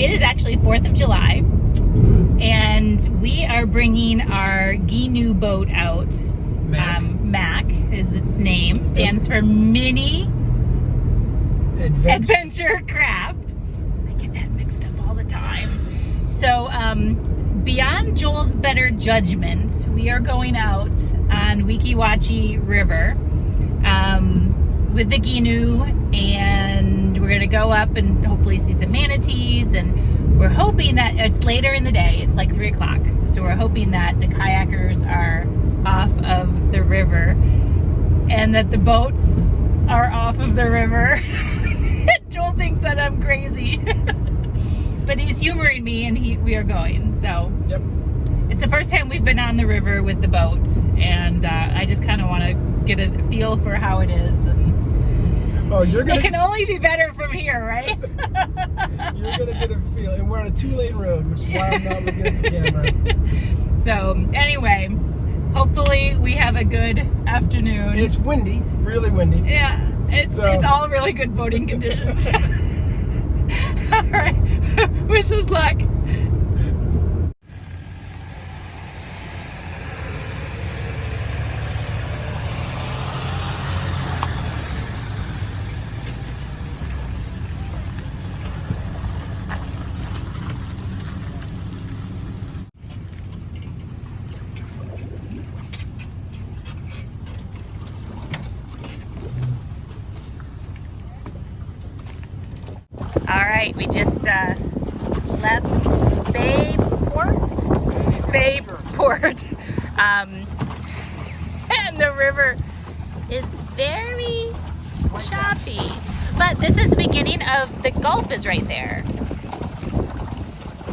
it is actually 4th of July, and we are bringing our Gheenoe boat out. Mac is its name, stands for Mini Adventure Craft. I get that mixed up all the time. So, beyond Joel's better judgment, we are going out on Weeki Wachee River with the Gheenoe, and we're gonna go up and hopefully see some manatees, and we're hoping that it's later in the day. It's like 3 o'clock, so we're hoping that the kayakers are off of the river and that the boats are off of the river. Joel thinks that I'm crazy. But he's humoring me, and we are going. So yep. It's the first time we've been on the river with the boat, and I just kind of want to get a feel for how it is. And it can only be better from here, right? You're gonna get a feel, and we're on a 2-lane road, which is why I'm not looking at the camera. So anyway, hopefully we have a good afternoon. And it's windy, really windy. Yeah, it's all really good boating conditions. All right, wish us luck. All right, we just left Bayport, and the river is very choppy. But this is the beginning of the Gulf is right there,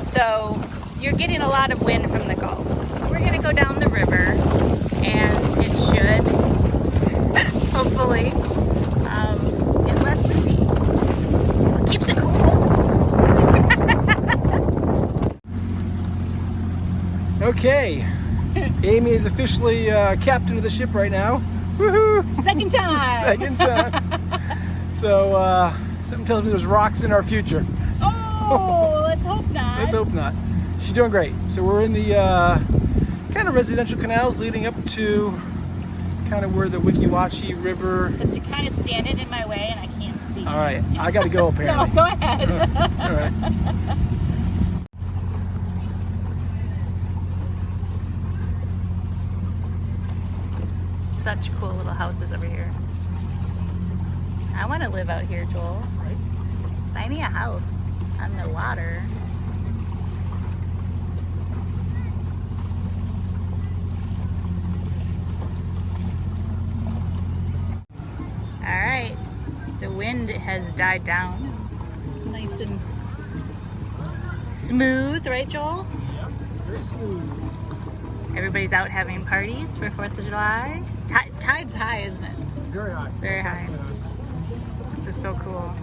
so you're getting a lot of wind from the Gulf. So we're gonna go down the river, and it should hopefully get less windy. Keeps it cool. Okay, Amy is officially captain of the ship right now. Woohoo! Second time. Second time. So something tells me there's rocks in our future. Oh, let's hope not. Let's hope not. She's doing great. So we're in the kind of residential canals leading up to kind of where the Weeki Wachee River. So to kind of stand it in my way, and I can't see. All right, I got to go apparently. No, go ahead. All right. Such cool little houses over here. I want to live out here, Joel. Right. Buy me a house on the water. All right, the wind has died down. It's nice and smooth, right, Joel? Yep, very smooth. Everybody's out having parties for 4th of July. Tide's high, isn't it? Very high. Very high. This is so cool.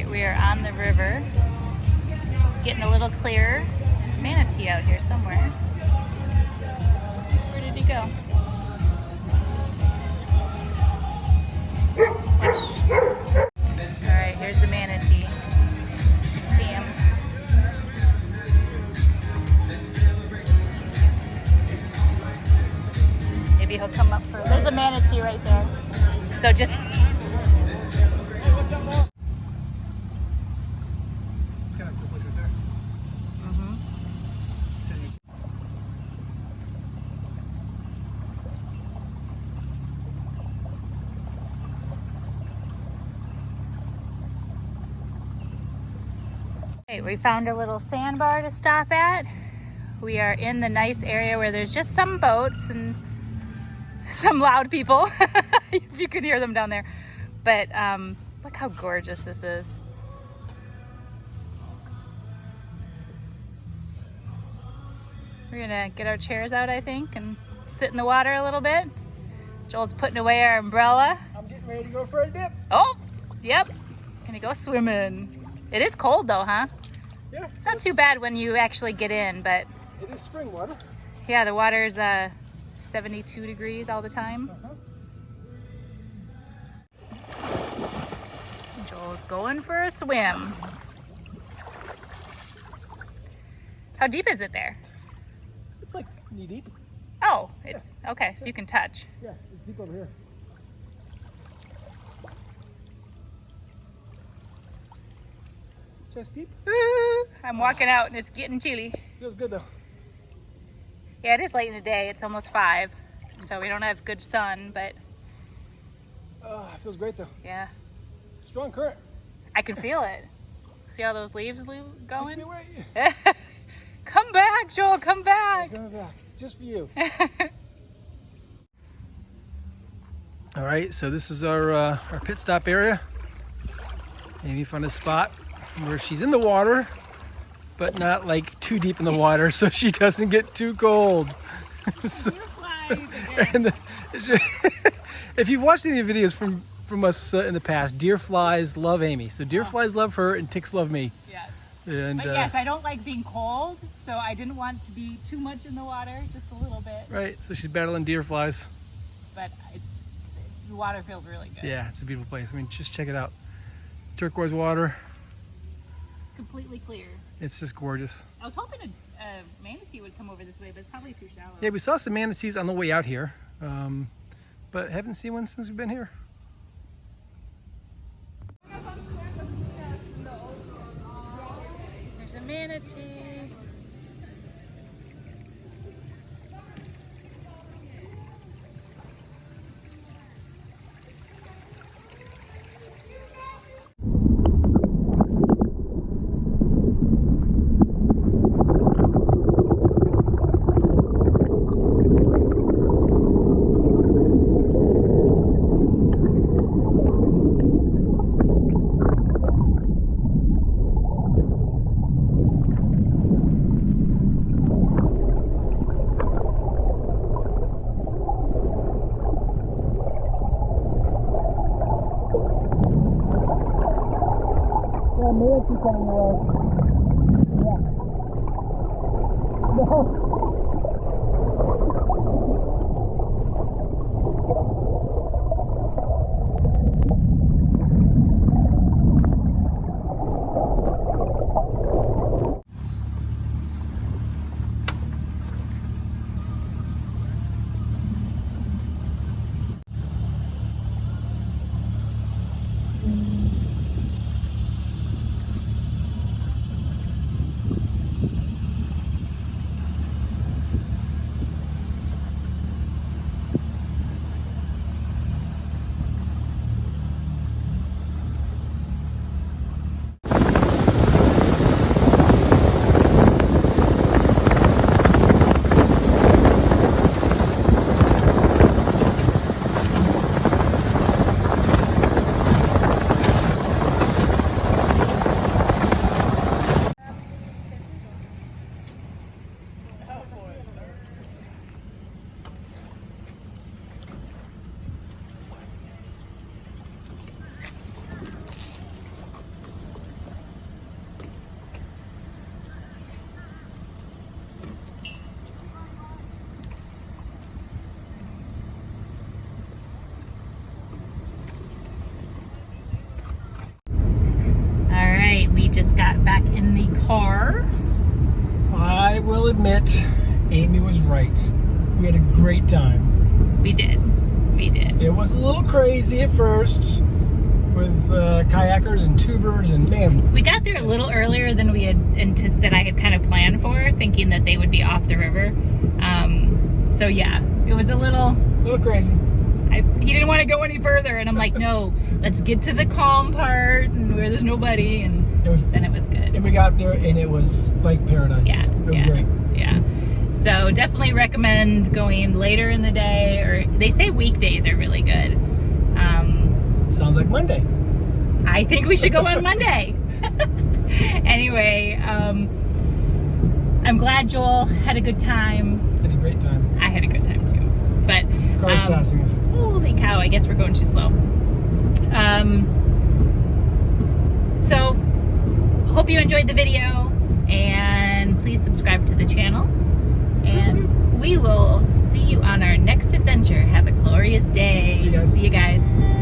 We are on the river. It's getting a little clearer. There's a manatee out here somewhere. Where did he go? Alright, here's the manatee. See him. Maybe he'll come up for. There's a manatee right there. So just. We found a little sandbar to stop at. We are in the nice area where there's just some boats and some loud people, if you can hear them down there. But look how gorgeous this is. We're gonna get our chairs out, I think, and sit in the water a little bit. Joel's putting away our umbrella. I'm ready to go for a dip. Oh, yep. Gonna go swimming. It is cold though, huh? Yeah. It's not too bad when you actually get in, but it is spring water. yeah, the water's 72 degrees all the time. Joel's going for a swim. How deep is it there? It's like knee deep. Oh, it's okay, so you can touch. Yeah, it's deep over here. Chest deep. Woo! I'm walking out and it's getting chilly. Feels good though. Yeah, it is late in the day. It's almost 5, so we don't have good sun, but It feels great though. yeah. Strong current. I can feel it. See how those leaves going? Take me away. Come back, Joel, come back. I'm coming back, just for you. All right, so this is our pit stop area. Amy found a spot where she's in the water, but not like too deep in the water, so she doesn't get too cold. So, and if you've watched any videos from us in the past, deer flies love Amy. So deer flies love her and ticks love me. Yes. And, but yes, I don't like being cold, so I didn't want to be too much in the water, just a little bit. right, so she's battling deer flies. But the water feels really good. Yeah, it's a beautiful place. I mean, just check it out. Turquoise water. It's completely clear. It's just gorgeous. I was hoping a manatee would come over this way, but it's probably too shallow. Yeah, we saw some manatees on the way out here, but haven't seen one since we've been here. There's a manatee. Manatee coming away. Yeah. No. just got back in the car. I will admit, Amy was right. We had a great time. We did. We did. It was a little crazy at first with kayakers and tubers, and man. We got there a little earlier than we had that I had kind of planned for, thinking that they would be off the river. So yeah, it was a little crazy. He didn't want to go any further, and I'm like, no, let's get to the calm part and where there's nobody, and then it was good. And we got there, and it was like paradise. Yeah, it was great. Yeah. So definitely recommend going later in the day, or they say weekdays are really good. Sounds like Monday. I think we should go on Monday. Anyway, I'm glad Joel had a good time. Had a great time. I had a good time too. But Cars passing us. Holy cow, I guess we're going too slow. So hope you enjoyed the video, and please subscribe to the channel, and we will see you on our next adventure. Have a glorious day. See you guys. See you guys.